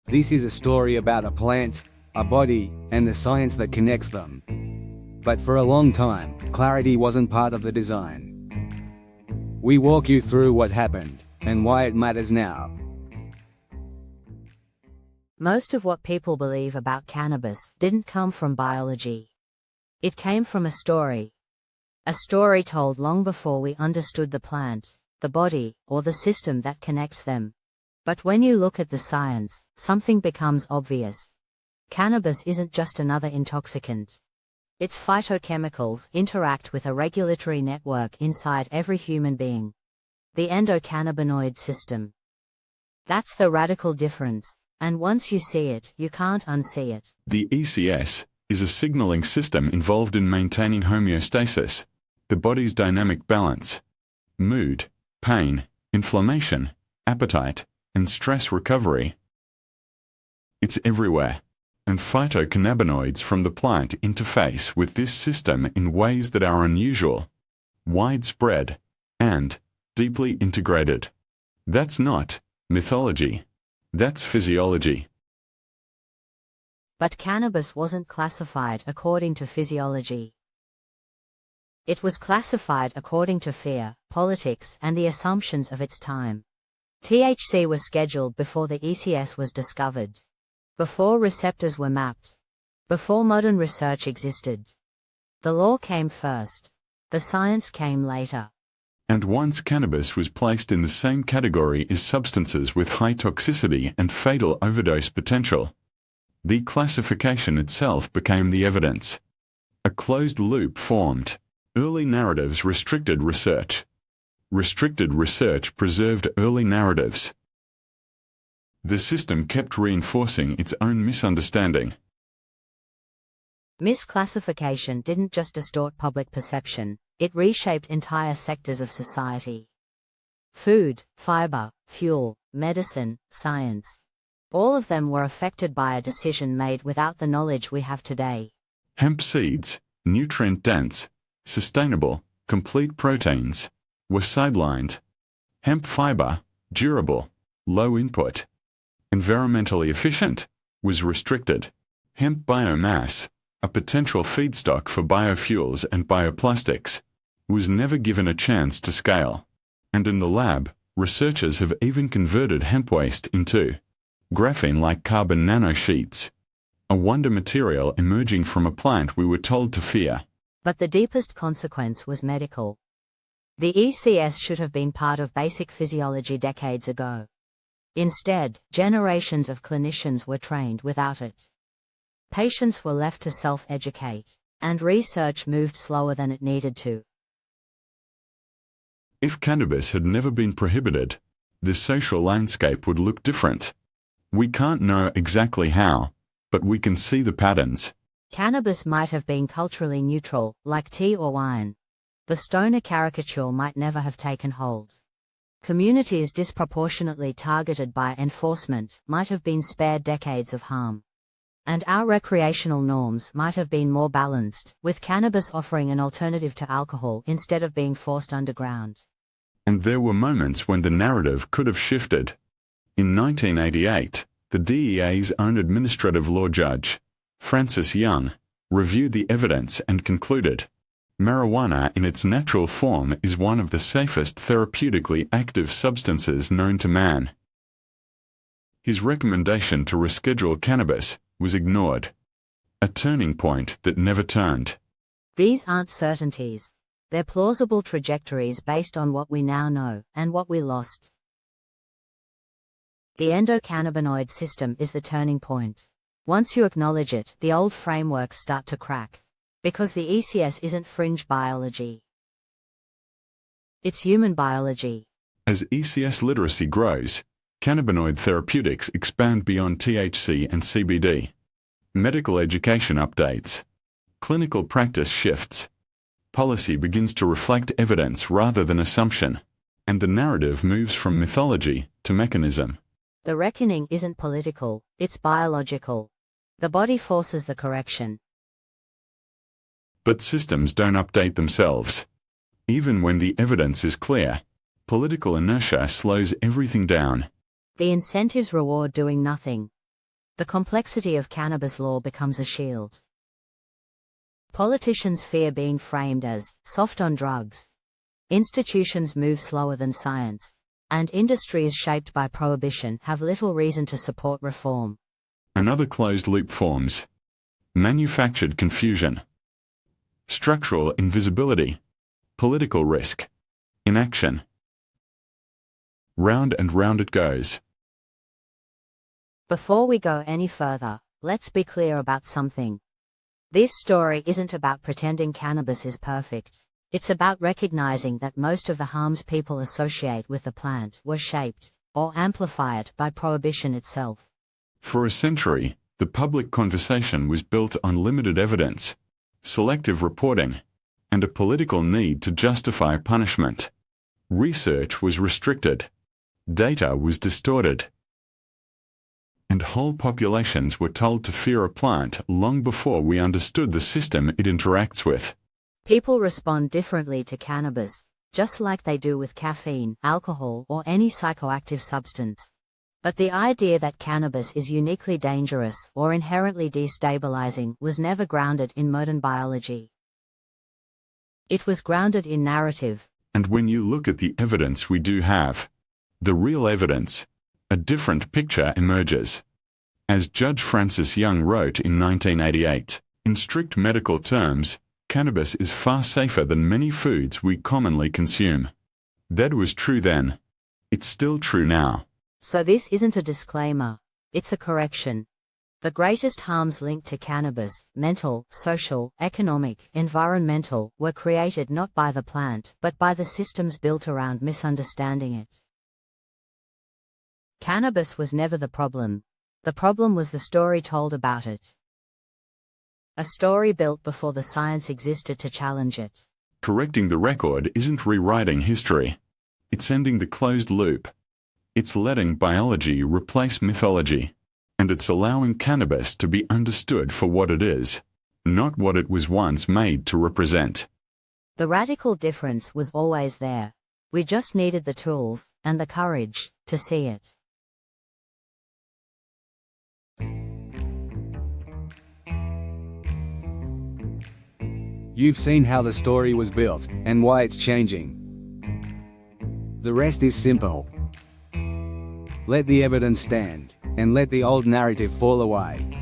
This is a story about a plant, a body, and the science that connects them. But for a long time, clarity wasn't part of the design. We walk you through what happened, and why it matters now. Most of what people believe about cannabis didn't come from biology. It came from a story. A story told long before we understood the plant, the body, or the system that connects them. But when you look at the science, something becomes obvious. Cannabis isn't just another intoxicant. Its phytochemicals interact with a regulatory network inside every human being. The endocannabinoid system. That's the radical difference, and once you see it, you can't unsee it. The ECS is a signaling system involved in maintaining homeostasis, the body's dynamic balance, mood, pain, inflammation, appetite, and stress recovery. It's everywhere, and phytocannabinoids from the plant interface with this system in ways that are unusual, widespread, and deeply integrated. That's not mythology. That's physiology. But cannabis wasn't classified according to physiology. It was classified according to fear, politics, and the assumptions of its time. THC was scheduled before the ECS was discovered. Before receptors were mapped. Before modern research existed. The law came first. The science came later. And once cannabis was placed in the same category as substances with high toxicity and fatal overdose potential, the classification itself became the evidence. A closed loop formed. Early narratives restricted research. Restricted research preserved early narratives. The system kept reinforcing its own misunderstanding. Misclassification didn't just distort public perception, it reshaped entire sectors of society. Food, fiber, fuel, medicine, science. All of them were affected by a decision made without the knowledge we have today. Hemp seeds, nutrient-dense, sustainable, complete proteins, were sidelined. Hemp fiber, durable, low input, environmentally efficient, was restricted. Hemp biomass, a potential feedstock for biofuels and bioplastics, was never given a chance to scale. And in the lab, researchers have even converted hemp waste into graphene-like carbon nanosheets, a wonder material emerging from a plant we were told to fear. But the deepest consequence was medical. The ECS should have been part of basic physiology decades ago. Instead, generations of clinicians were trained without it. Patients were left to self-educate, and research moved slower than it needed to. If cannabis had never been prohibited, the social landscape would look different. We can't know exactly how, but we can see the patterns. Cannabis might have been culturally neutral, like tea or wine. The stoner caricature might never have taken hold. Communities disproportionately targeted by enforcement might have been spared decades of harm. And our recreational norms might have been more balanced, with cannabis offering an alternative to alcohol instead of being forced underground. And there were moments when the narrative could have shifted. In 1988, the DEA's own administrative law judge, Francis Young, reviewed the evidence and concluded, marijuana in its natural form is one of the safest therapeutically active substances known to man. His recommendation to reschedule cannabis was ignored. A turning point that never turned. These aren't certainties. They're plausible trajectories based on what we now know, and what we lost. The endocannabinoid system is the turning point. Once you acknowledge it, the old frameworks start to crack. Because the ECS isn't fringe biology. It's human biology. As ECS literacy grows, cannabinoid therapeutics expand beyond THC and CBD. Medical education updates. Clinical practice shifts. Policy begins to reflect evidence rather than assumption. And the narrative moves from mythology to mechanism. The reckoning isn't political, it's biological. The body forces the correction. But systems don't update themselves. Even when the evidence is clear, political inertia slows everything down. The incentives reward doing nothing. The complexity of cannabis law becomes a shield. Politicians fear being framed as soft on drugs. Institutions move slower than science. And industries shaped by prohibition have little reason to support reform. Another closed loop forms. Manufactured confusion. Structural invisibility. Political risk. Inaction. Round and round it goes. Before we go any further, let's be clear about something. This story isn't about pretending cannabis is perfect. It's about recognizing that most of the harms people associate with the plant were shaped, or amplified, by prohibition itself. For a century, the public conversation was built on limited evidence, selective reporting, and a political need to justify punishment. Research was restricted. Data was distorted. And whole populations were told to fear a plant long before we understood the system it interacts with. People respond differently to cannabis, just like they do with caffeine, alcohol, or any psychoactive substance. But the idea that cannabis is uniquely dangerous or inherently destabilizing was never grounded in modern biology. It was grounded in narrative. And when you look at the evidence we do have, the real evidence, a different picture emerges. As Judge Francis Young wrote in 1988, in strict medical terms, cannabis is far safer than many foods we commonly consume. That was true then. It's still true now. So this isn't a disclaimer, it's a correction. The greatest harms linked to cannabis, mental, social, economic, environmental, were created not by the plant but by the systems built around misunderstanding it. Cannabis was never the problem. The problem was the story told about it. A story built before the science existed to challenge it. Correcting the record isn't rewriting history. It's ending the closed loop. It's letting biology replace mythology. And it's allowing cannabis to be understood for what it is, not what it was once made to represent. The radical difference was always there. We just needed the tools, and the courage, to see it. You've seen how the story was built, and why it's changing. The rest is simple. Let the evidence stand, and let the old narrative fall away.